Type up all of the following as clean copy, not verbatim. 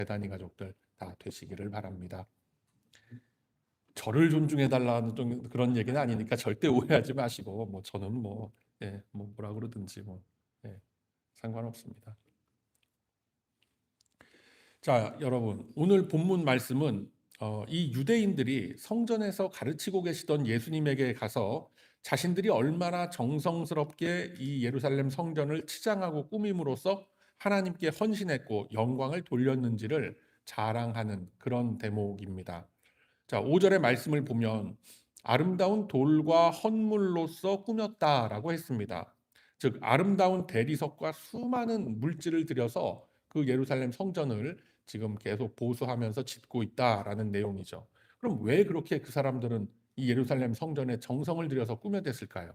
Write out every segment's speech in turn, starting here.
배다니 가족들 다 되시기를 바랍니다. 저를 존중해달라는 좀 그런 얘기는 아니니까 절대 오해하지 마시고 저는 뭐라 그러든지 상관없습니다. 자, 여러분, 오늘 본문 말씀은 이 유대인들이 성전에서 가르치고 계시던 예수님에게 가서 자신들이 얼마나 정성스럽게 이 예루살렘 성전을 치장하고 꾸밈으로써 하나님께 헌신했고 영광을 돌렸는지를 자랑하는 그런 대목입니다. 자, 5절의 말씀을 보면 아름다운 돌과 헌물로서 꾸몄다라고 했습니다. 즉 아름다운 대리석과 수많은 물질을 들여서 그 예루살렘 성전을 지금 계속 보수하면서 짓고 있다라는 내용이죠. 그럼 왜 그렇게 그 사람들은 이 예루살렘 성전에 정성을 들여서 꾸며댔을까요?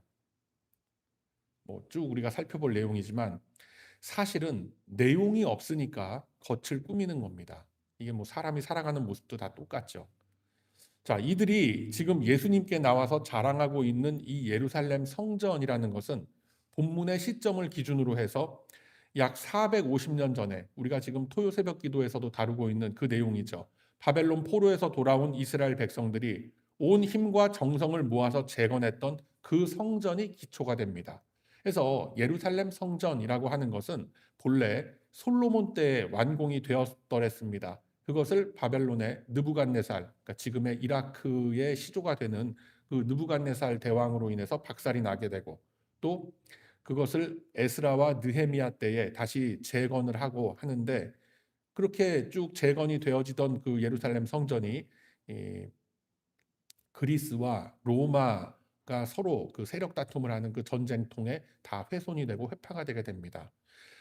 쭉 우리가 살펴볼 내용이지만 사실은 내용이 없으니까 겉을 꾸미는 겁니다. 이게 사람이 살아가는 모습도 다 똑같죠. 자, 이들이 지금 예수님께 나와서 자랑하고 있는 이 예루살렘 성전이라는 것은 본문의 시점을 기준으로 해서 약 450년 전에 우리가 지금 토요 새벽 기도에서도 다루고 있는 그 내용이죠. 바벨론 포로에서 돌아온 이스라엘 백성들이 온 힘과 정성을 모아서 재건했던 그 성전이 기초가 됩니다. 그래서 예루살렘 성전이라고 하는 것은 본래 솔로몬 때에 완공이 되었더랬습니다. 그것을 바벨론의 느부갓네살, 그러니까 지금의 이라크의 시조가 되는 그 느부갓네살 대왕으로 인해서 박살이 나게 되고 또 그것을 에스라와 느헤미야 때에 다시 재건을 하고 하는데 그렇게 쭉 재건이 되어지던 그 예루살렘 성전이 그리스와 로마가 서로 그 세력 다툼을 하는 그 전쟁통에 다 훼손이 되고 회파가 되게 됩니다.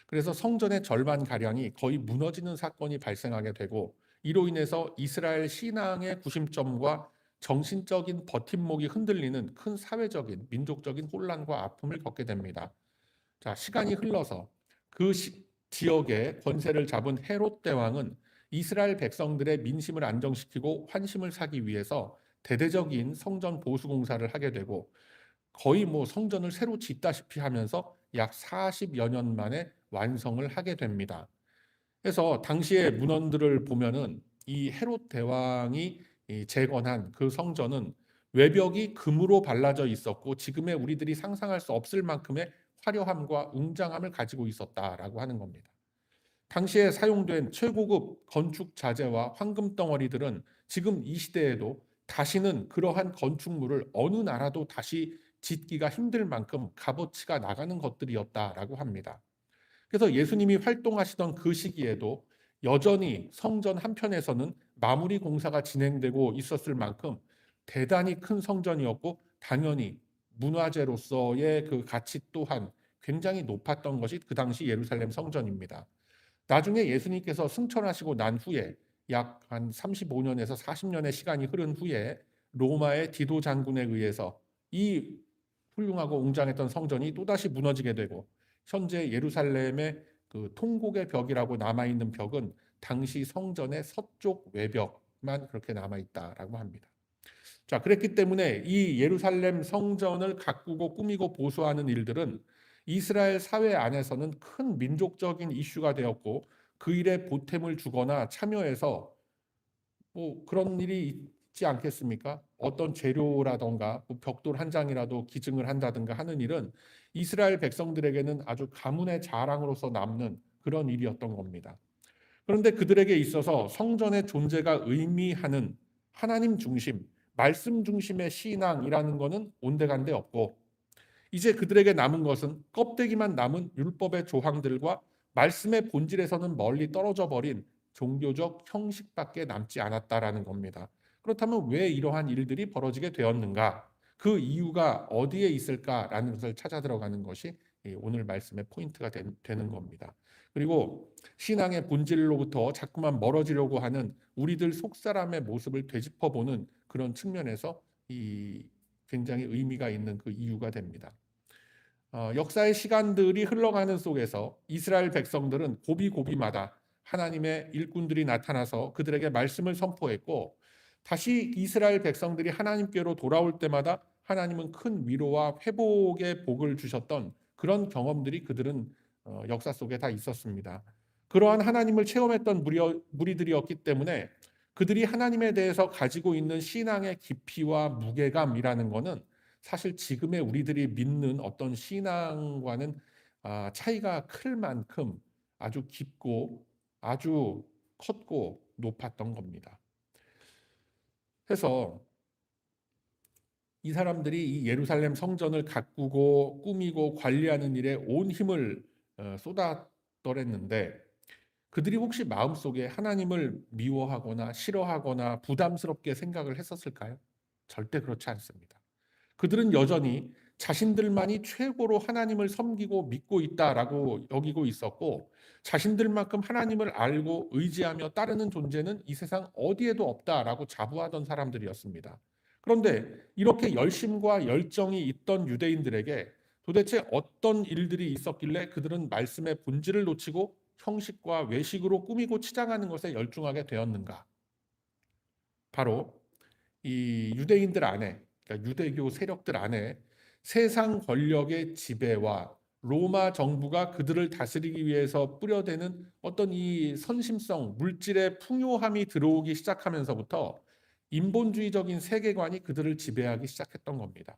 그래서 성전의 절반 가량이 거의 무너지는 사건이 발생하게 되고 이로 인해서 이스라엘 신앙의 구심점과 정신적인 버팀목이 흔들리는 큰 사회적인 민족적인 혼란과 아픔을 겪게 됩니다. 자, 시간이 흘러서 그 지역의 권세를 잡은 헤롯 대왕은 이스라엘 백성들의 민심을 안정시키고 환심을 사기 위해서 대대적인 성전 보수 공사를 하게 되고 거의 성전을 새로 짓다시피 하면서 약 40여 년 만에 완성을 하게 됩니다. 그래서 당시의 문헌들을 보면은 이 헤롯 대왕이 재건한 그 성전은 외벽이 금으로 발라져 있었고 지금의 우리들이 상상할 수 없을 만큼의 화려함과 웅장함을 가지고 있었다라고 하는 겁니다. 당시에 사용된 최고급 건축 자재와 황금 덩어리들은 지금 이 시대에도 다시는 그러한 건축물을 어느 나라도 다시 짓기가 힘들 만큼 값어치가 나가는 것들이었다라고 합니다. 그래서 예수님이 활동하시던 그 시기에도 여전히 성전 한편에서는 마무리 공사가 진행되고 있었을 만큼 대단히 큰 성전이었고 당연히 문화재로서의 그 가치 또한 굉장히 높았던 것이 그 당시 예루살렘 성전입니다. 나중에 예수님께서 승천하시고 난 후에 약 한 35년에서 40년의 시간이 흐른 후에 로마의 디도 장군에 의해서 이 훌륭하고 웅장했던 성전이 또다시 무너지게 되고 현재 예루살렘의 그 통곡의 벽이라고 남아있는 벽은 당시 성전의 서쪽 외벽만 그렇게 남아있다라고 합니다. 자, 그랬기 때문에 이 예루살렘 성전을 가꾸고 꾸미고 보수하는 일들은 이스라엘 사회 안에서는 큰 민족적인 이슈가 되었고 그 일에 보탬을 주거나 참여해서 그런 일이 있지 않겠습니까? 어떤 재료라던가 벽돌 한 장이라도 기증을 한다든가 하는 일은 이스라엘 백성들에게는 아주 가문의 자랑으로서 남는 그런 일이었던 겁니다. 그런데 그들에게 있어서 성전의 존재가 의미하는 하나님 중심, 말씀 중심의 신앙이라는 것은 온데간데 없고 이제 그들에게 남은 것은 껍데기만 남은 율법의 조항들과 말씀의 본질에서는 멀리 떨어져 버린 종교적 형식밖에 남지 않았다라는 겁니다. 그렇다면 왜 이러한 일들이 벌어지게 되었는가? 그 이유가 어디에 있을까라는 것을 찾아 들어가는 것이 오늘 말씀의 포인트가 되는 겁니다. 그리고 신앙의 본질로부터 자꾸만 멀어지려고 하는 우리들 속사람의 모습을 되짚어보는 그런 측면에서 굉장히 의미가 있는 그 이유가 됩니다. 역사의 시간들이 흘러가는 속에서 이스라엘 백성들은 고비고비마다 하나님의 일꾼들이 나타나서 그들에게 말씀을 선포했고 다시 이스라엘 백성들이 하나님께로 돌아올 때마다 하나님은 큰 위로와 회복의 복을 주셨던 그런 경험들이 그들은 역사 속에 다 있었습니다. 그러한 하나님을 체험했던 무리들이었기 때문에 그들이 하나님에 대해서 가지고 있는 신앙의 깊이와 무게감이라는 것은 사실 지금의 우리들이 믿는 어떤 신앙과는 차이가 클 만큼 아주 깊고 아주 컸고 높았던 겁니다. 그래서 이 사람들이 이 예루살렘 성전을 가꾸고 꾸미고 관리하는 일에 온 힘을 쏟았더랬는데 그들이 혹시 마음속에 하나님을 미워하거나 싫어하거나 부담스럽게 생각을 했었을까요? 절대 그렇지 않습니다. 그들은 여전히 자신들만이 최고로 하나님을 섬기고 믿고 있다라고 여기고 있었고 자신들만큼 하나님을 알고 의지하며 따르는 존재는 이 세상 어디에도 없다라고 자부하던 사람들이었습니다. 그런데 이렇게 열심과 열정이 있던 유대인들에게 도대체 어떤 일들이 있었길래 그들은 말씀의 본질을 놓치고 형식과 외식으로 꾸미고 치장하는 것에 열중하게 되었는가? 바로 이 유대인들 안에, 그러니까 유대교 세력들 안에 세상 권력의 지배와 로마 정부가 그들을 다스리기 위해서 뿌려대는 어떤 이 선심성, 물질의 풍요함이 들어오기 시작하면서부터 인본주의적인 세계관이 그들을 지배하기 시작했던 겁니다.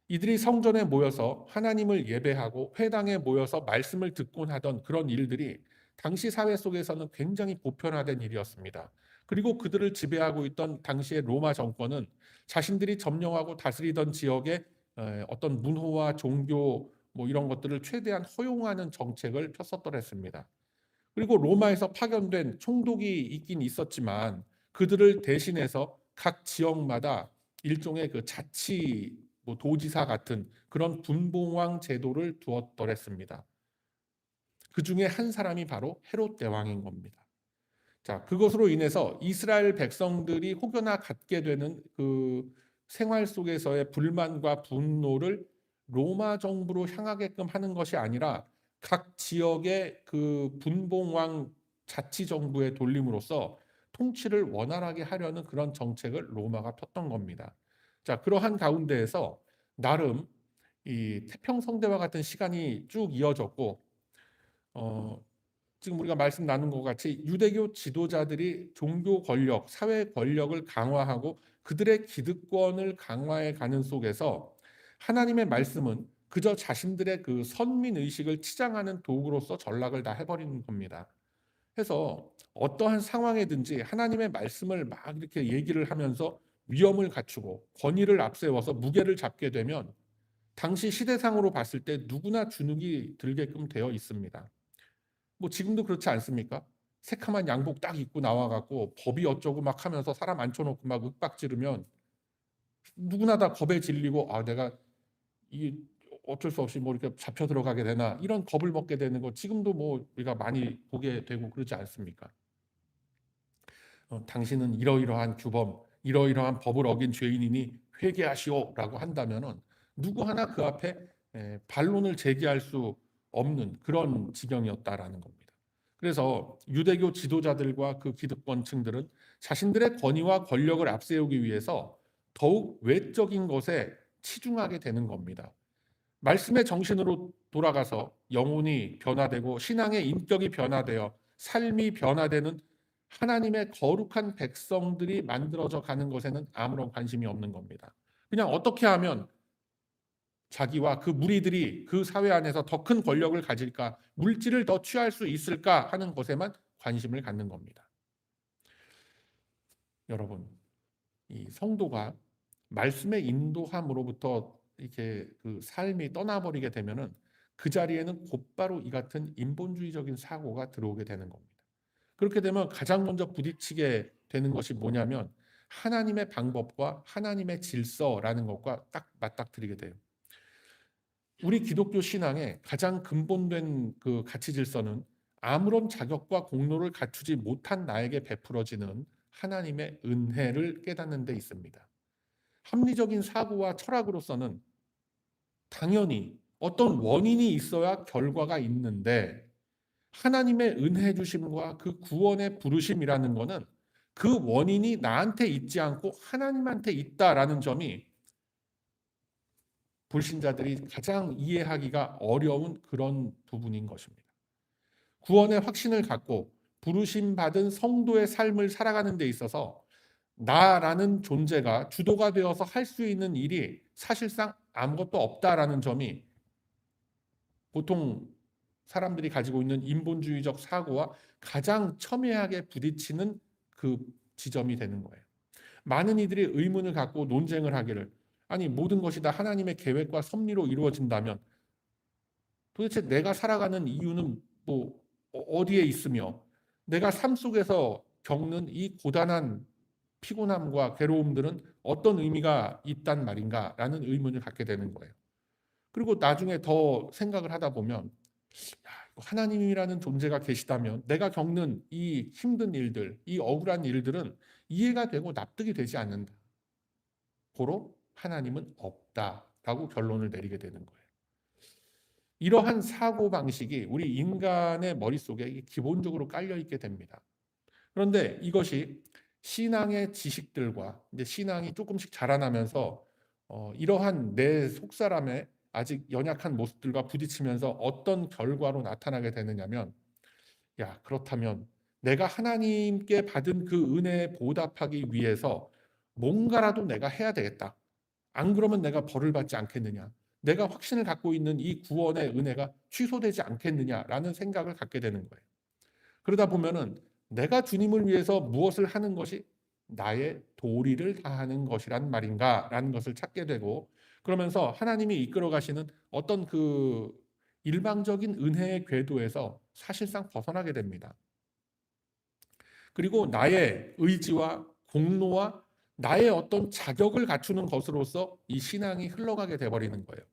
이들이 성전에 모여서 하나님을 예배하고 회당에 모여서 말씀을 듣곤 하던 그런 일들이 당시 사회 속에서는 굉장히 보편화된 일이었습니다. 그리고 그들을 지배하고 있던 당시의 로마 정권은 자신들이 점령하고 다스리던 지역의 어떤 문화와 종교 뭐 이런 것들을 최대한 허용하는 정책을 폈었더랬습니다. 그리고 로마에서 파견된 총독이 있긴 있었지만 그들을 대신해서 각 지역마다 일종의 그 자치 뭐 도지사 같은 그런 분봉왕 제도를 두었더랬습니다. 그 중에 한 사람이 바로 헤롯 대왕인 겁니다. 자, 그것으로 인해서 이스라엘 백성들이 혹여나 갖게 되는 그 생활 속에서의 불만과 분노를 로마 정부로 향하게끔 하는 것이 아니라 각 지역의 그 분봉왕 자치 정부에 돌림으로써 통치를 원활하게 하려는 그런 정책을 로마가 폈던 겁니다. 자, 그러한 가운데에서 나름 이 태평성대와 같은 시간이 쭉 이어졌고 지금 우리가 말씀 나눈 것 같이 유대교 지도자들이 종교 권력, 사회 권력을 강화하고 그들의 기득권을 강화해 가는 속에서 하나님의 말씀은 그저 자신들의 그 선민 의식을 치장하는 도구로서 전락을 다 해버리는 겁니다. 그래서 어떠한 상황에든지 하나님의 말씀을 막 이렇게 얘기를 하면서 위엄을 갖추고 권위를 앞세워서 무게를 잡게 되면 당시 시대상으로 봤을 때 누구나 주눅이 들게끔 되어 있습니다. 뭐 지금도 그렇지 않습니까? 새카만 양복 딱 입고 나와갖고 법이 어쩌고 막 하면서 사람 앉혀놓고 막 윽박 지르면 누구나 다 겁에 질리고 내가 이 어쩔 수 없이 뭐 이렇게 잡혀 들어가게 되나 이런 겁을 먹게 되는 거 지금도 뭐 우리가 많이 보게 되고 그러지 않습니까? 당신은 이러이러한 규범, 이러이러한 법을 어긴 죄인이니 회개하시오라고 한다면은 누구 하나 그 앞에 반론을 제기할 수 없는 그런 지경이었다라는 겁니다. 그래서 유대교 지도자들과 그 기득권층들은 자신들의 권위와 권력을 앞세우기 위해서 더욱 외적인 것에 치중하게 되는 겁니다. 말씀의 정신으로 돌아가서 영혼이 변화되고 신앙의 인격이 변화되어 삶이 변화되는 하나님의 거룩한 백성들이 만들어져 가는 것에는 아무런 관심이 없는 겁니다. 그냥 어떻게 하면 자기와 그 무리들이 그 사회 안에서 더 큰 권력을 가질까, 물질을 더 취할 수 있을까 하는 것에만 관심을 갖는 겁니다. 여러분, 이 성도가 말씀의 인도함으로부터 이렇게 그 삶이 떠나버리게 되면은 그 자리에는 곧바로 이 같은 인본주의적인 사고가 들어오게 되는 겁니다. 그렇게 되면 가장 먼저 부딪히게 되는 것이 뭐냐면 하나님의 방법과 하나님의 질서라는 것과 딱 맞닥뜨리게 돼요. 우리 기독교 신앙의 가장 근본된 그 가치 질서는 아무런 자격과 공로를 갖추지 못한 나에게 베풀어지는 하나님의 은혜를 깨닫는 데 있습니다. 합리적인 사고와 철학으로서는 당연히 어떤 원인이 있어야 결과가 있는데 하나님의 은혜 주심과 그 구원의 부르심이라는 것은 그 원인이 나한테 있지 않고 하나님한테 있다라는 점이 불신자들이 가장 이해하기가 어려운 그런 부분인 것입니다. 구원의 확신을 갖고 부르심 받은 성도의 삶을 살아가는 데 있어서 나라는 존재가 주도가 되어서 할 수 있는 일이 사실상 아무것도 없다라는 점이 보통 사람들이 가지고 있는 인본주의적 사고와 가장 첨예하게 부딪히는 그 지점이 되는 거예요. 많은 이들이 의문을 갖고 논쟁을 하기를, 아니 모든 것이 다 하나님의 계획과 섭리로 이루어진다면 도대체 내가 살아가는 이유는 뭐 어디에 있으며, 내가 삶 속에서 겪는 이 고단한 피곤함과 괴로움들은 어떤 의미가 있단 말인가라는 의문을 갖게 되는 거예요. 그리고 나중에 더 생각을 하다 보면, 야, 하나님이라는 존재가 계시다면 내가 겪는 이 힘든 일들, 이 억울한 일들은 이해가 되고 납득이 되지 않는다. 고로 하나님은 없다라고 결론을 내리게 되는 거예요. 이러한 사고방식이 우리 인간의 머릿속에 기본적으로 깔려있게 됩니다. 그런데 이것이 신앙의 지식들과 이제 신앙이 조금씩 자라나면서 이러한 내 속사람의 아직 연약한 모습들과 부딪히면서 어떤 결과로 나타나게 되느냐면, 야, 그렇다면 내가 하나님께 받은 그 은혜에 보답하기 위해서 뭔가라도 내가 해야 되겠다. 안 그러면 내가 벌을 받지 않겠느냐. 내가 확신을 갖고 있는 이 구원의 은혜가 취소되지 않겠느냐라는 생각을 갖게 되는 거예요. 그러다 보면은 내가 주님을 위해서 무엇을 하는 것이 나의 도리를 다하는 것이란 말인가라는 것을 찾게 되고, 그러면서 하나님이 이끌어 가시는 어떤 그 일방적인 은혜의 궤도에서 사실상 벗어나게 됩니다. 그리고 나의 의지와 공로와 나의 어떤 자격을 갖추는 것으로서 이 신앙이 흘러가게 돼버리는 거예요.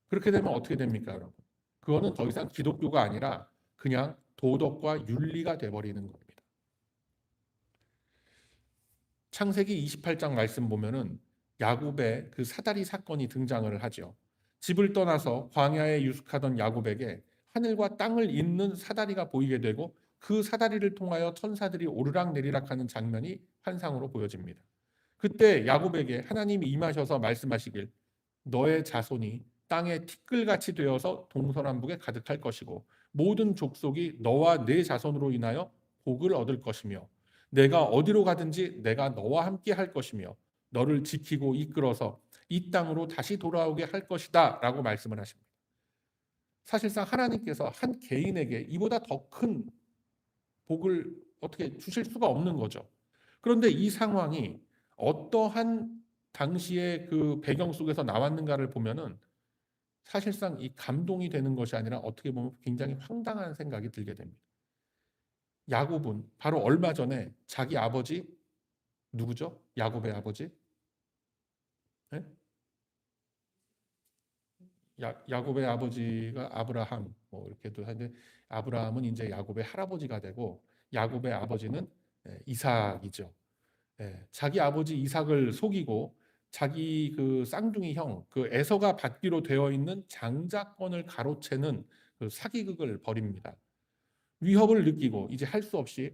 그렇게 되면 어떻게 됩니까, 여러분? 그거는 더 이상 기독교가 아니라 그냥 도덕과 윤리가 돼버리는 겁니다. 창세기 28장 말씀 보면은 야곱의 그 사다리 사건이 등장을 하죠. 집을 떠나서 광야에 유숙하던 야곱에게 하늘과 땅을 잇는 사다리가 보이게 되고 그 사다리를 통하여 천사들이 오르락내리락하는 장면이 환상으로 보여집니다. 그때 야곱에게 하나님이 임하셔서 말씀하시길, 너의 자손이 땅에 티끌같이 되어서 동서남북에 가득할 것이고 모든 족속이 너와 네 자손으로 인하여 복을 얻을 것이며 내가 어디로 가든지 내가 너와 함께 할 것이며 너를 지키고 이끌어서 이 땅으로 다시 돌아오게 할 것이다 라고 말씀을 하십니다. 사실상 하나님께서 한 개인에게 이보다 더 큰 복을 어떻게 주실 수가 없는 거죠. 그런데 이 상황이 어떠한 당시의 그 배경 속에서 나왔는가를 보면은 사실상 이 감동이 되는 것이 아니라 어떻게 보면 굉장히 황당한 생각이 들게 됩니다. 야곱은 바로 얼마 전에 자기 아버지, 누구죠? 야곱의 아버지? 네? 야곱의 아버지가 아브라함, 뭐 이렇게도 하는데, 아브라함은 이제 야곱의 할아버지가 되고 야곱의 아버지는 이삭이죠. 자기 아버지 이삭을 속이고 자기 그 쌍둥이 형, 그 에서가 받기로 되어 있는 장자권을 가로채는 그 사기극을 벌입니다. 위협을 느끼고 이제 할 수 없이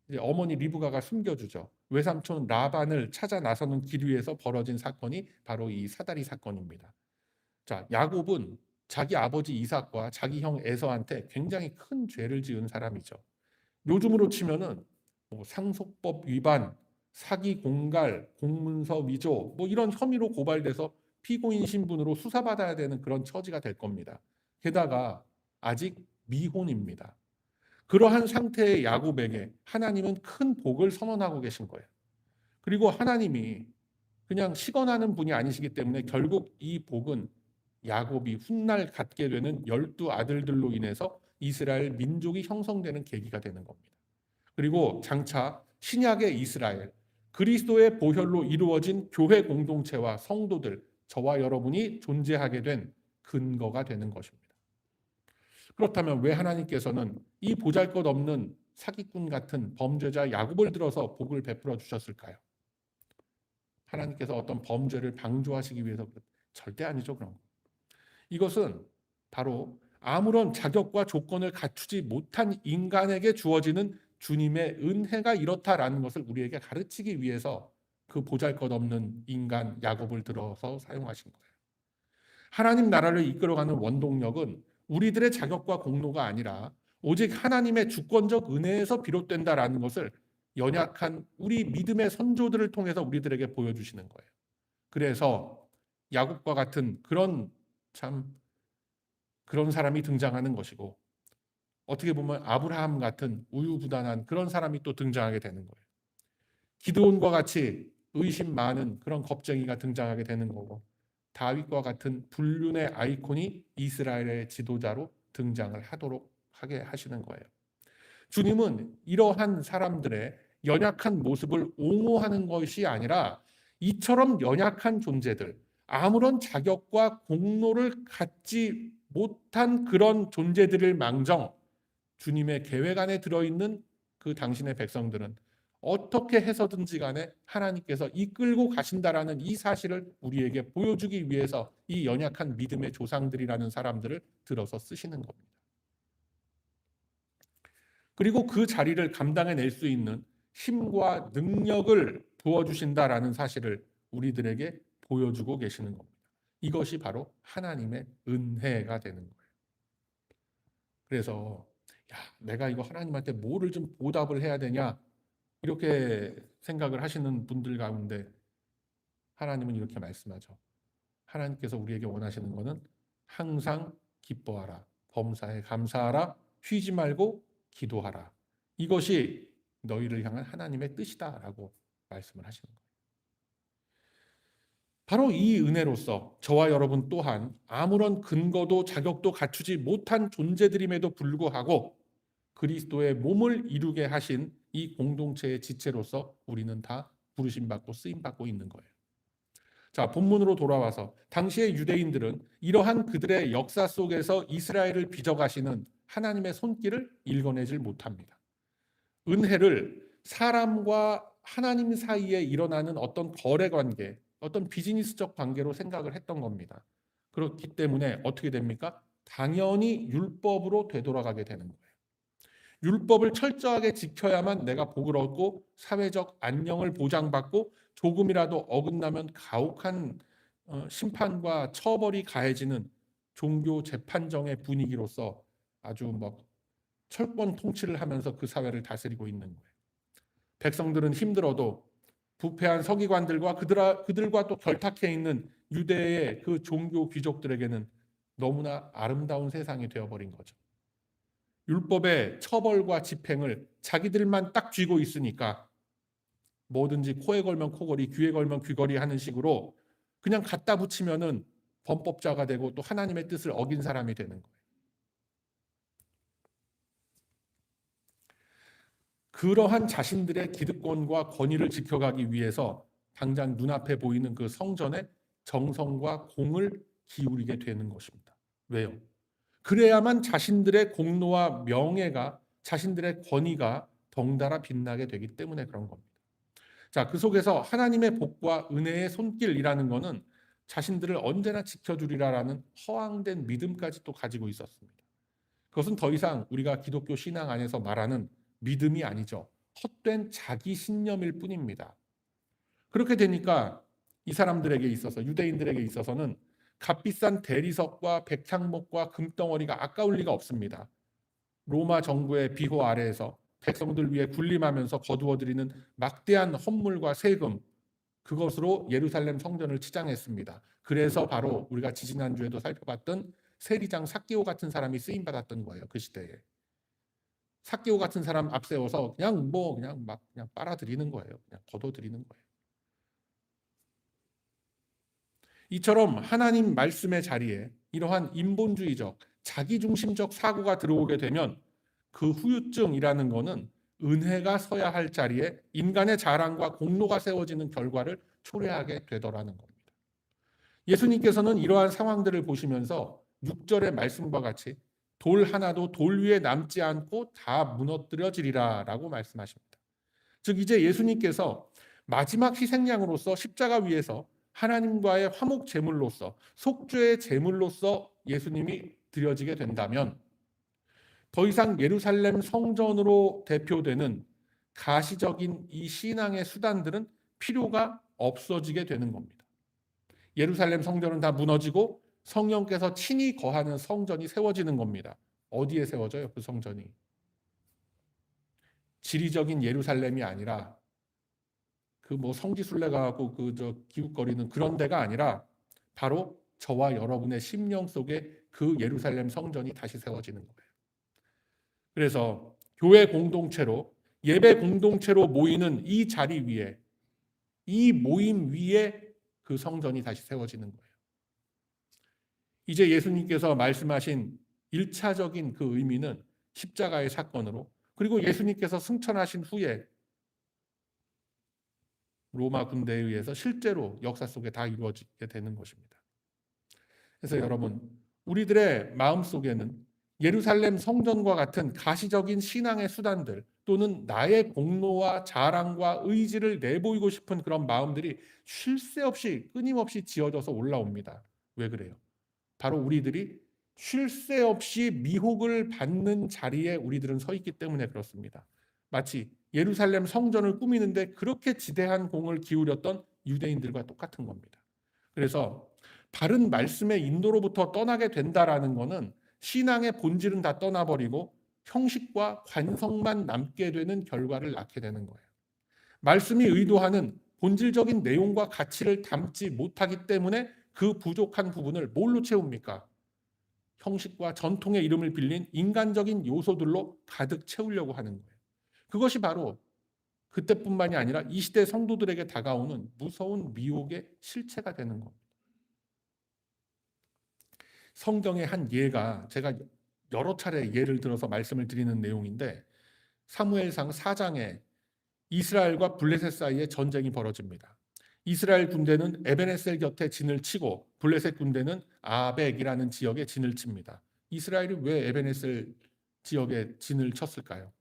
이제 어머니 리브가가 숨겨주죠. 외삼촌 라반을 찾아 나서는 길 위에서 벌어진 사건이 바로 이 사다리 사건입니다. 자, 야곱은 자기 아버지 이삭과 자기 형 에서한테 굉장히 큰 죄를 지은 사람이죠. 요즘으로 치면은 뭐 상속법 위반, 사기 공갈, 공문서 위조 뭐 이런 혐의로 고발돼서 피고인 신분으로 수사받아야 되는 그런 처지가 될 겁니다. 게다가 아직 미혼입니다. 그러한 상태의 야곱에게 하나님은 큰 복을 선언하고 계신 거예요. 그리고 하나님이 그냥 시건하는 분이 아니시기 때문에 결국 이 복은 야곱이 훗날 갖게 되는 12 아들들로 인해서 이스라엘 민족이 형성되는 계기가 되는 겁니다. 그리고 장차 신약의 이스라엘, 그리스도의 보혈로 이루어진 교회 공동체와 성도들, 저와 여러분이 존재하게 된 근거가 되는 것입니다. 그렇다면 왜 하나님께서는 이 보잘것없는 사기꾼 같은 범죄자 야곱을 들어서 복을 베풀어 주셨을까요? 하나님께서 어떤 범죄를 방조하시기 위해서 절대 아니죠. 그런 거. 이것은 바로 아무런 자격과 조건을 갖추지 못한 인간에게 주어지는 주님의 은혜가 이렇다라는 것을 우리에게 가르치기 위해서 그 보잘것없는 인간 야곱을 들어서 사용하신 거예요. 하나님 나라를 이끌어가는 원동력은 우리들의 자격과 공로가 아니라 오직 하나님의 주권적 은혜에서 비롯된다라는 것을 연약한 우리 믿음의 선조들을 통해서 우리들에게 보여주시는 거예요. 그래서 야곱과 같은 그런 사람이 등장하는 것이고, 어떻게 보면 아브라함 같은 우유부단한 그런 사람이 또 등장하게 되는 거예요. 기드온과 같이 의심 많은 그런 겁쟁이가 등장하게 되는 거고, 다윗과 같은 불륜의 아이콘이 이스라엘의 지도자로 등장을 하게 하시는 거예요. 주님은 이러한 사람들의 연약한 모습을 옹호하는 것이 아니라 이처럼 연약한 존재들, 아무런 자격과 공로를 갖지 못한 그런 존재들을 망정 주님의 계획 안에 들어있는 그 당신의 백성들은 어떻게 해서든지 간에 하나님께서 이끌고 가신다라는 이 사실을 우리에게 보여주기 위해서 이 연약한 믿음의 조상들이라는 사람들을 들어서 쓰시는 겁니다. 그리고 그 자리를 감당해낼 수 있는 힘과 능력을 부어주신다라는 사실을 우리들에게 보여주고 계시는 겁니다. 이것이 바로 하나님의 은혜가 되는 거예요. 그래서 내가 이거 하나님한테 뭐를 좀 보답을 해야 되냐 이렇게 생각을 하시는 분들 가운데 하나님은 이렇게 말씀하죠. 하나님께서 우리에게 원하시는 것은 항상 기뻐하라, 범사에 감사하라, 쉬지 말고 기도하라. 이것이 너희를 향한 하나님의 뜻이다라고 말씀을 하시는 거예요. 바로 이 은혜로서 저와 여러분 또한 아무런 근거도 자격도 갖추지 못한 존재들임에도 불구하고 그리스도의 몸을 이루게 하신 이 공동체의 지체로서 우리는 다 부르심받고 쓰임받고 있는 거예요. 자, 본문으로 돌아와서 당시의 유대인들은 이러한 그들의 역사 속에서 이스라엘을 빚어가시는 하나님의 손길을 읽어내질 못합니다. 은혜를 사람과 하나님 사이에 일어나는 어떤 거래 관계, 어떤 비즈니스적 관계로 생각을 했던 겁니다. 그렇기 때문에 어떻게 됩니까? 당연히 율법으로 되돌아가게 되는 거예요. 율법을 철저하게 지켜야만 내가 복을 얻고 사회적 안녕을 보장받고 조금이라도 어긋나면 가혹한 심판과 처벌이 가해지는 종교 재판정의 분위기로서 아주 철권 통치를 하면서 그 사회를 다스리고 있는 거예요. 백성들은 힘들어도 부패한 서기관들과 그들과 또 결탁해 있는 유대의 그 종교 귀족들에게는 너무나 아름다운 세상이 되어버린 거죠. 율법의 처벌과 집행을 자기들만 딱 쥐고 있으니까 뭐든지 코에 걸면 코걸이, 귀에 걸면 귀걸이 하는 식으로 그냥 갖다 붙이면은 범법자가 되고 또 하나님의 뜻을 어긴 사람이 되는 거예요. 그러한 자신들의 기득권과 권위를 지켜가기 위해서 당장 눈앞에 보이는 그 성전에 정성과 공을 기울이게 되는 것입니다. 왜요? 그래야만 자신들의 공로와 명예가, 자신들의 권위가 덩달아 빛나게 되기 때문에 그런 겁니다. 자, 그 속에서 하나님의 복과 은혜의 손길이라는 것은 자신들을 언제나 지켜주리라라는 허황된 믿음까지 또 가지고 있었습니다. 그것은 더 이상 우리가 기독교 신앙 안에서 말하는 믿음이 아니죠. 헛된 자기 신념일 뿐입니다. 그렇게 되니까 이 사람들에게 있어서, 유대인들에게 있어서는 값비싼 대리석과 백향목과 금덩어리가 아까울 리가 없습니다. 로마 정부의 비호 아래에서 백성들 위해 군림하면서 거두어들이는 막대한 헌물과 세금, 그것으로 예루살렘 성전을 치장했습니다. 그래서 바로 우리가 지지난주에도 살펴봤던 세리장 삭개오 같은 사람이 쓰임받았던 거예요. 그 시대에. 삭개오 같은 사람 앞세워서 그냥 빨아들이는 거예요. 그냥 걷어들이는 거예요. 이처럼 하나님 말씀의 자리에 이러한 인본주의적, 자기중심적 사고가 들어오게 되면 그 후유증이라는 것은 은혜가 서야 할 자리에 인간의 자랑과 공로가 세워지는 결과를 초래하게 되더라는 겁니다. 예수님께서는 이러한 상황들을 보시면서 6절의 말씀과 같이 돌 하나도 돌 위에 남지 않고 다 무너뜨려지리라 라고 말씀하십니다. 즉 이제 예수님께서 마지막 희생양으로서 십자가 위에서 하나님과의 화목 제물로서 속죄의 제물로서 예수님이 드려지게 된다면 더 이상 예루살렘 성전으로 대표되는 가시적인 이 신앙의 수단들은 필요가 없어지게 되는 겁니다. 예루살렘 성전은 다 무너지고 성령께서 친히 거하는 성전이 세워지는 겁니다. 어디에 세워져요? 그 성전이 지리적인 예루살렘이 아니라 그 뭐 성지순례가 하고 그 저 기웃거리는 그런 데가 아니라 바로 저와 여러분의 심령 속에 그 예루살렘 성전이 다시 세워지는 거예요. 그래서 교회 공동체로 예배 공동체로 모이는 이 자리 위에 이 모임 위에 그 성전이 다시 세워지는 거예요. 이제 예수님께서 말씀하신 1차적인 그 의미는 십자가의 사건으로 그리고 예수님께서 승천하신 후에 로마 군대에 의해서 실제로 역사 속에 다 이루어지게 되는 것입니다. 그래서 여러분, 우리들의 마음속에는 예루살렘 성전과 같은 가시적인 신앙의 수단들 또는 나의 공로와 자랑과 의지를 내보이고 싶은 그런 마음들이 쉴 새 없이 끊임없이 지어져서 올라옵니다. 왜 그래요? 바로 우리들이 쉴 새 없이 미혹을 받는 자리에 우리들은 서 있기 때문에 그렇습니다. 마치 예루살렘 성전을 꾸미는데 그렇게 지대한 공을 기울였던 유대인들과 똑같은 겁니다. 그래서 바른 말씀의 인도로부터 떠나게 된다라는 것은 신앙의 본질은 다 떠나버리고 형식과 관성만 남게 되는 결과를 낳게 되는 거예요. 말씀이 의도하는 본질적인 내용과 가치를 담지 못하기 때문에 그 부족한 부분을 뭘로 채웁니까? 형식과 전통의 이름을 빌린 인간적인 요소들로 가득 채우려고 하는 거예요. 그것이 바로 그때뿐만이 아니라 이 시대 성도들에게 다가오는 무서운 미혹의 실체가 되는 겁니다. 성경의 한 예가 제가 여러 차례 예를 들어서 말씀을 드리는 내용인데 사무엘상 4장에 이스라엘과 블레셋 사이에 전쟁이 벌어집니다. 이스라엘 군대는 에베네셀 곁에 진을 치고 블레셋 군대는 아벡이라는 지역에 진을 칩니다. 이스라엘이 왜 에베네셀 지역에 진을 쳤을까요?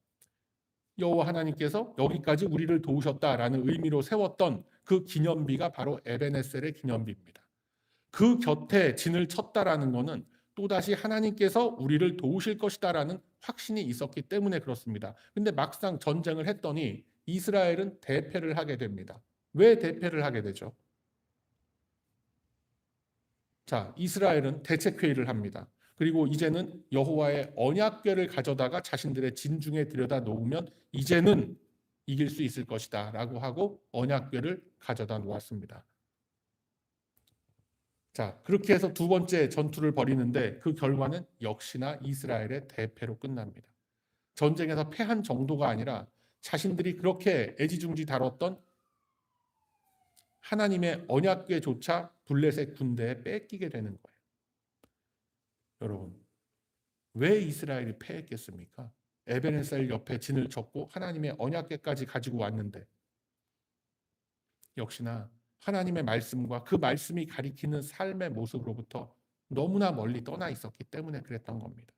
여호와 하나님께서 여기까지 우리를 도우셨다라는 의미로 세웠던 그 기념비가 바로 에베네셀의 기념비입니다. 그 곁에 진을 쳤다라는 것은 또다시 하나님께서 우리를 도우실 것이다라는 확신이 있었기 때문에 그렇습니다. 근데 막상 전쟁을 했더니 이스라엘은 대패를 하게 됩니다. 왜 대패를 하게 되죠? 자, 이스라엘은 대책회의를 합니다. 그리고 이제는 여호와의 언약궤를 가져다가 자신들의 진중에 들여다 놓으면 이제는 이길 수 있을 것이다 라고 하고 언약궤를 가져다 놓았습니다. 자, 그렇게 해서 두 번째 전투를 벌이는데 그 결과는 역시나 이스라엘의 대패로 끝납니다. 전쟁에서 패한 정도가 아니라 자신들이 그렇게 애지중지 다뤘던 하나님의 언약궤조차 블레셋 군대에 뺏기게 되는 거예요. 여러분, 왜 이스라엘이 패했겠습니까? 에베네셀 옆에 진을 쳤고 하나님의 언약궤까지 가지고 왔는데 역시나 하나님의 말씀과 그 말씀이 가리키는 삶의 모습으로부터 너무나 멀리 떠나 있었기 때문에 그랬던 겁니다.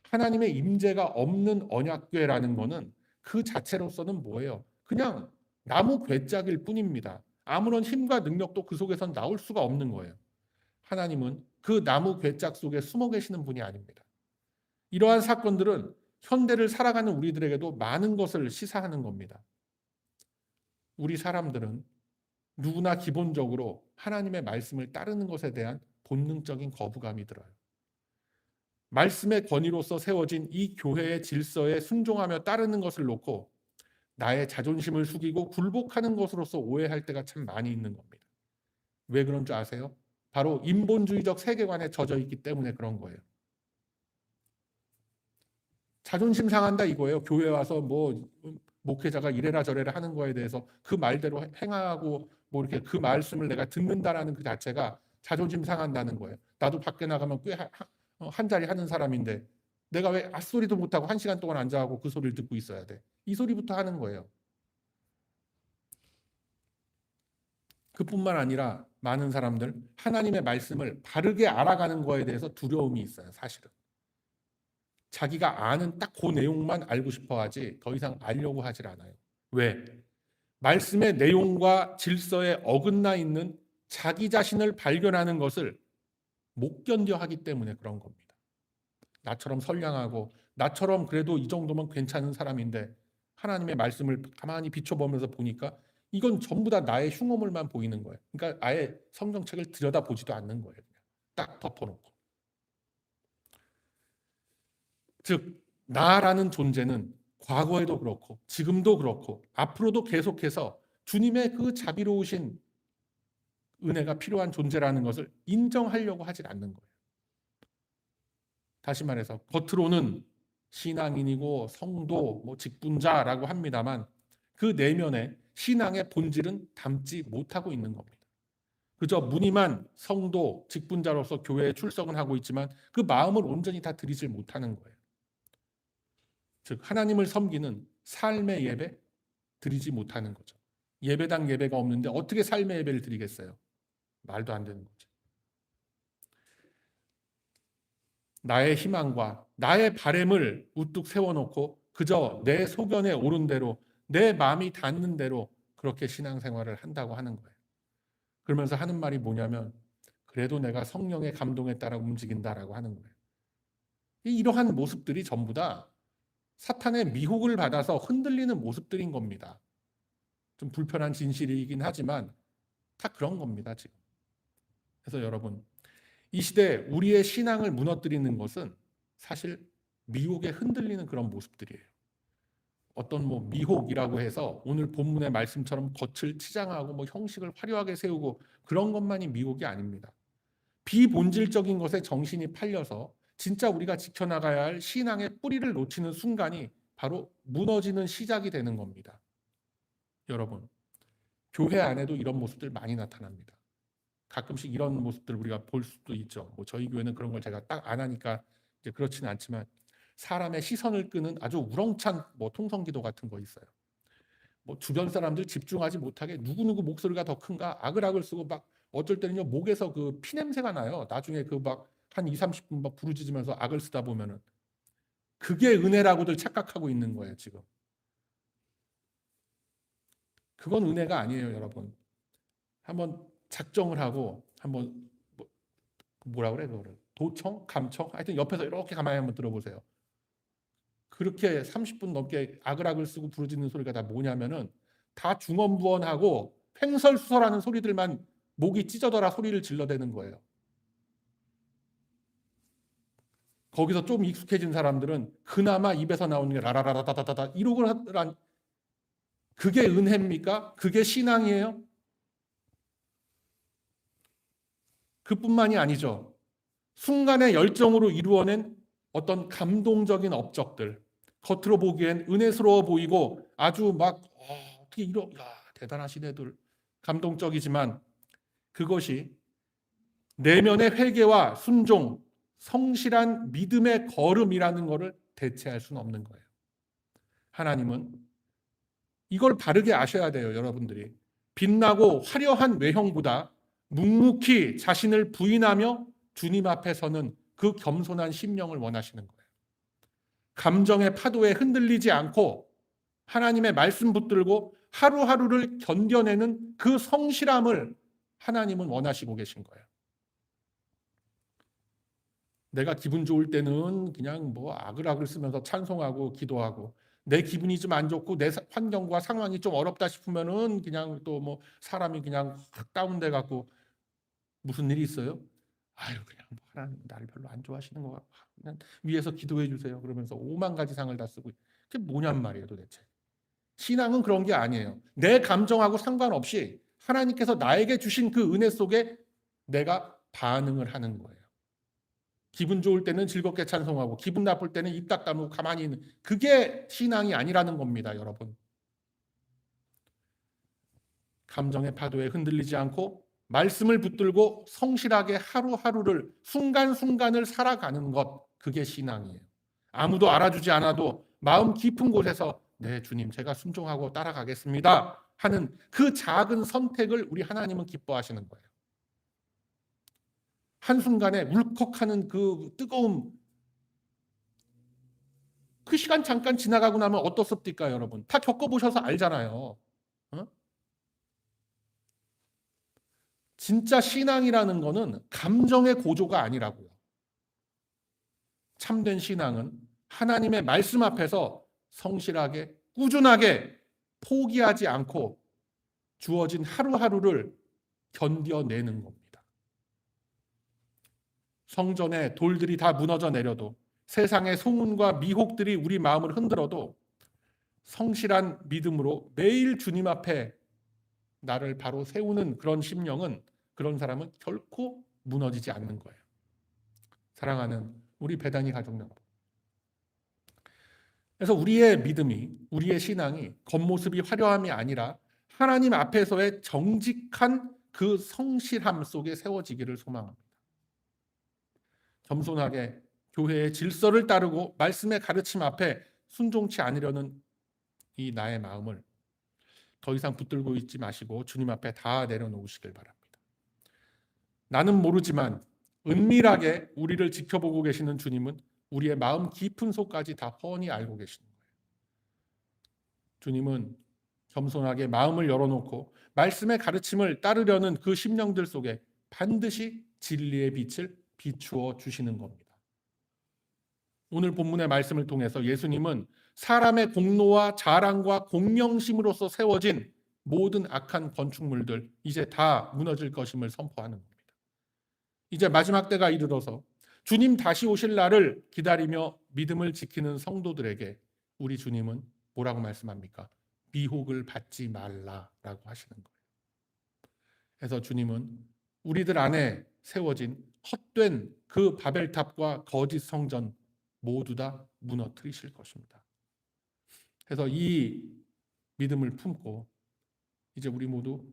하나님의 임재가 없는 언약궤라는 것은 그 자체로서는 뭐예요? 그냥 나무 괴짝일 뿐입니다. 아무런 힘과 능력도 그 속에선 나올 수가 없는 거예요. 하나님은 그 나무 괴짝 속에 숨어 계시는 분이 아닙니다. 이러한 사건들은 현대를 살아가는 우리들에게도 많은 것을 시사하는 겁니다. 우리 사람들은 누구나 기본적으로 하나님의 말씀을 따르는 것에 대한 본능적인 거부감이 들어요. 말씀의 권위로서 세워진 이 교회의 질서에 순종하며 따르는 것을 놓고 나의 자존심을 숙이고 굴복하는 것으로서 오해할 때가 참 많이 있는 겁니다. 왜 그런 줄 아세요? 바로 인본주의적 세계관에 젖어 있기 때문에 그런 거예요. 자존심 상한다 이거예요. 교회 와서 뭐 목회자가 이래라 저래라 하는 거에 대해서 그 말대로 행하고 뭐 이렇게 그 말씀을 내가 듣는다라는 그 자체가 자존심 상한다는 거예요. 나도 밖에 나가면 꽤 한 자리 하는 사람인데 내가 왜 앗소리도 못하고 1시간 동안 앉아하고 그 소리를 듣고 있어야 돼. 이 소리부터 하는 거예요. 그뿐만 아니라 많은 사람들 하나님의 말씀을 바르게 알아가는 거에 대해서 두려움이 있어요. 사실은. 자기가 아는 딱 그 내용만 알고 싶어 하지 더 이상 알려고 하질 않아요. 왜? 말씀의 내용과 질서에 어긋나 있는 자기 자신을 발견하는 것을 못 견뎌 하기 때문에 그런 겁니다. 나처럼 선량하고 나처럼 그래도 이 정도면 괜찮은 사람인데 하나님의 말씀을 가만히 비춰보면서 보니까 이건 전부 다 나의 흉어물만 보이는 거예요. 그러니까 아예 성경책을 들여다보지도 않는 거예요. 그냥 딱 덮어놓고. 즉 나라는 존재는 과거에도 그렇고 지금도 그렇고 앞으로도 계속해서 주님의 그 자비로우신 은혜가 필요한 존재라는 것을 인정하려고 하질 않는 거예요. 다시 말해서 겉으로는 신앙인이고 성도, 직분자라고 합니다만 그 내면에 신앙의 본질은 담지 못하고 있는 겁니다. 그저 무늬만 성도, 직분자로서 교회에 출석은 하고 있지만 그 마음을 온전히 다 드리질 못하는 거예요. 즉 하나님을 섬기는 삶의 예배 드리지 못하는 거죠. 예배당 예배가 없는데 어떻게 삶의 예배를 드리겠어요? 말도 안 되는 거죠. 나의 희망과 나의 바램을 우뚝 세워놓고 그저 내 소견에 오른 대로 내 마음이 닿는 대로 그렇게 신앙생활을 한다고 하는 거예요. 그러면서 하는 말이 뭐냐면 그래도 내가 성령의 감동에 따라 움직인다라고 하는 거예요. 이러한 모습들이 전부 다 사탄의 미혹을 받아서 흔들리는 모습들인 겁니다. 좀 불편한 진실이긴 하지만 다 그런 겁니다, 지금. 그래서 여러분, 이 시대에 우리의 신앙을 무너뜨리는 것은 사실 미혹에 흔들리는 그런 모습들이에요. 어떤 미혹이라고 해서 오늘 본문의 말씀처럼 겉을 치장하고 형식을 화려하게 세우고 그런 것만이 미혹이 아닙니다. 비본질적인 것에 정신이 팔려서 진짜 우리가 지켜나가야 할 신앙의 뿌리를 놓치는 순간이 바로 무너지는 시작이 되는 겁니다. 여러분, 교회 안에도 이런 모습들 많이 나타납니다. 가끔씩 이런 모습들 우리가 볼 수도 있죠. 저희 교회는 그런 걸 제가 딱 안 하니까 이제 그렇지는 않지만 사람의 시선을 끄는 아주 우렁찬 통성기도 같은 거 있어요. 주변 사람들 집중하지 못하게 누구누구 목소리가 더 큰가 아글아글 쓰고 막 어쩔 때는요 목에서 그 피냄새가 나요. 나중에 그 막 한 2~30분 막 부르짖으면서 악을 쓰다 보면은 그게 은혜라고들 착각하고 있는 거예요, 지금. 그건 은혜가 아니에요, 여러분. 한번 작정을 하고 한번 뭐라 그래 그거를 도청, 감청, 하여튼 옆에서 이렇게 가만히 한번 들어보세요. 그렇게 30분 넘게 아글아글 쓰고 부르짖는 소리가 다 뭐냐면은 다 중언부언하고 횡설수설하는 소리들만 목이 찢어져라 소리를 질러대는 거예요. 거기서 좀 익숙해진 사람들은 그나마 입에서 나오는 게 라라라라다다다 이러고 하더란 그게 은혜입니까? 그게 신앙이에요? 그뿐만이 아니죠. 순간의 열정으로 이루어낸 어떤 감동적인 업적들, 겉으로 보기엔 은혜스러워 보이고 아주 막 어떻게 대단하시네들 감동적이지만 그것이 내면의 회개와 순종, 성실한 믿음의 걸음이라는 것을 대체할 수는 없는 거예요. 하나님은 이걸 바르게 아셔야 돼요, 여러분들이. 빛나고 화려한 외형보다 묵묵히 자신을 부인하며 주님 앞에 서는 그 겸손한 심령을 원하시는 거예요. 감정의 파도에 흔들리지 않고 하나님의 말씀 붙들고 하루하루를 견뎌내는 그 성실함을 하나님은 원하시고 계신 거예요. 내가 기분 좋을 때는 그냥 아글아글 쓰면서 찬송하고 기도하고 내 기분이 좀 안 좋고 내 환경과 상황이 좀 어렵다 싶으면은 그냥 또 사람이 그냥 확 다운돼 갖고 무슨 일이 있어요? 아유 그냥 하나님 나를 별로 안 좋아하시는 것 같고 그냥 위에서 기도해 주세요. 그러면서 5만 가지 상을 다 쓰고 그게 뭐냔 말이에요, 도대체. 신앙은 그런 게 아니에요. 내 감정하고 상관없이 하나님께서 나에게 주신 그 은혜 속에 내가 반응을 하는 거예요. 기분 좋을 때는 즐겁게 찬송하고 기분 나쁠 때는 입 딱 다물고 가만히 있는 그게 신앙이 아니라는 겁니다, 여러분. 감정의 파도에 흔들리지 않고 말씀을 붙들고 성실하게 하루하루를 순간순간을 살아가는 것, 그게 신앙이에요. 아무도 알아주지 않아도 마음 깊은 곳에서 네 주님 제가 순종하고 따라가겠습니다 하는 그 작은 선택을 우리 하나님은 기뻐하시는 거예요. 한순간에 울컥하는 그 뜨거움, 그 시간 잠깐 지나가고 나면 어떻습니까, 여러분? 다 겪어보셔서 알잖아요. 어? 진짜 신앙이라는 거는 감정의 고조가 아니라고요. 참된 신앙은 하나님의 말씀 앞에서 성실하게, 꾸준하게 포기하지 않고 주어진 하루하루를 견뎌내는 겁니다. 성전에 돌들이 다 무너져 내려도 세상의 소문과 미혹들이 우리 마음을 흔들어도 성실한 믿음으로 매일 주님 앞에 나를 바로 세우는 그런 심령은, 그런 사람은 결코 무너지지 않는 거예요. 사랑하는 우리 배단위 가족 여러분, 그래서 우리의 믿음이, 우리의 신앙이 겉모습이 화려함이 아니라 하나님 앞에서의 정직한 그 성실함 속에 세워지기를 소망합니다. 겸손하게 교회의 질서를 따르고 말씀의 가르침 앞에 순종치 않으려는 이 나의 마음을 더 이상 붙들고 있지 마시고 주님 앞에 다 내려놓으시길 바랍니다. 나는 모르지만 은밀하게 우리를 지켜보고 계시는 주님은 우리의 마음 깊은 속까지 다 훤히 알고 계시는 거예요. 주님은 겸손하게 마음을 열어놓고 말씀의 가르침을 따르려는 그 심령들 속에 반드시 진리의 빛을 비추어 주시는 겁니다. 오늘 본문의 말씀을 통해서 예수님은 사람의 공로와 자랑과 공명심으로서 세워진 모든 악한 건축물들 이제 다 무너질 것임을 선포하는 겁니다. 이제 마지막 때가 이르러서 주님 다시 오실 날을 기다리며 믿음을 지키는 성도들에게 우리 주님은 뭐라고 말씀합니까? 미혹을 받지 말라라고 하시는 거예요. 그래서 주님은 우리들 안에 세워진 헛된 그 바벨탑과 거짓 성전 모두 다 무너뜨리실 것입니다. 그래서 이 믿음을 품고 이제 우리 모두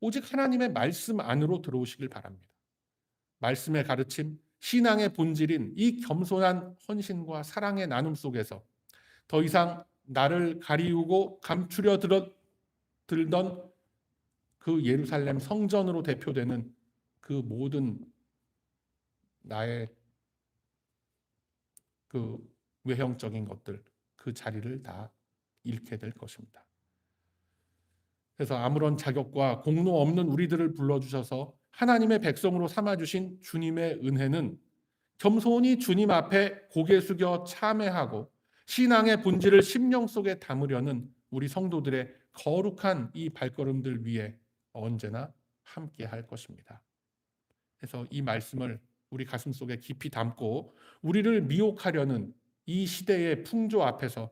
오직 하나님의 말씀 안으로 들어오시길 바랍니다. 말씀의 가르침, 신앙의 본질인 이 겸손한 헌신과 사랑의 나눔 속에서 더 이상 나를 가리우고 감추려 들던 그 예루살렘 성전으로 대표되는 그 모든 나의 그 외형적인 것들, 그 자리를 다 잃게 될 것입니다. 그래서 아무런 자격과 공로 없는 우리들을 불러주셔서 하나님의 백성으로 삼아주신 주님의 은혜는 겸손히 주님 앞에 고개 숙여 참회하고 신앙의 본질을 심령 속에 담으려는 우리 성도들의 거룩한 이 발걸음들 위에 언제나 함께 할 것입니다. 그래서 이 말씀을 우리 가슴 속에 깊이 담고 우리를 미혹하려는 이 시대의 풍조 앞에서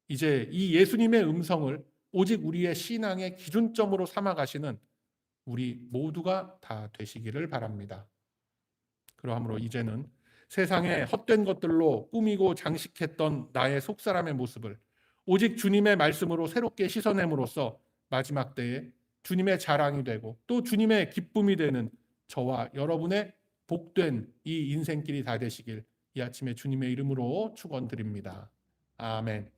이제 이 예수님의 음성을 오직 우리의 신앙의 기준점으로 삼아가시는 우리 모두가 다 되시기를 바랍니다. 그러므로 이제는 세상의 헛된 것들로 꾸미고 장식했던 나의 속사람의 모습을 오직 주님의 말씀으로 새롭게 씻어냄으로써 마지막 때에 주님의 자랑이 되고 또 주님의 기쁨이 되는 저와 여러분의 복된 이 인생길이 다 되시길 이 아침에 주님의 이름으로 축원드립니다. 아멘.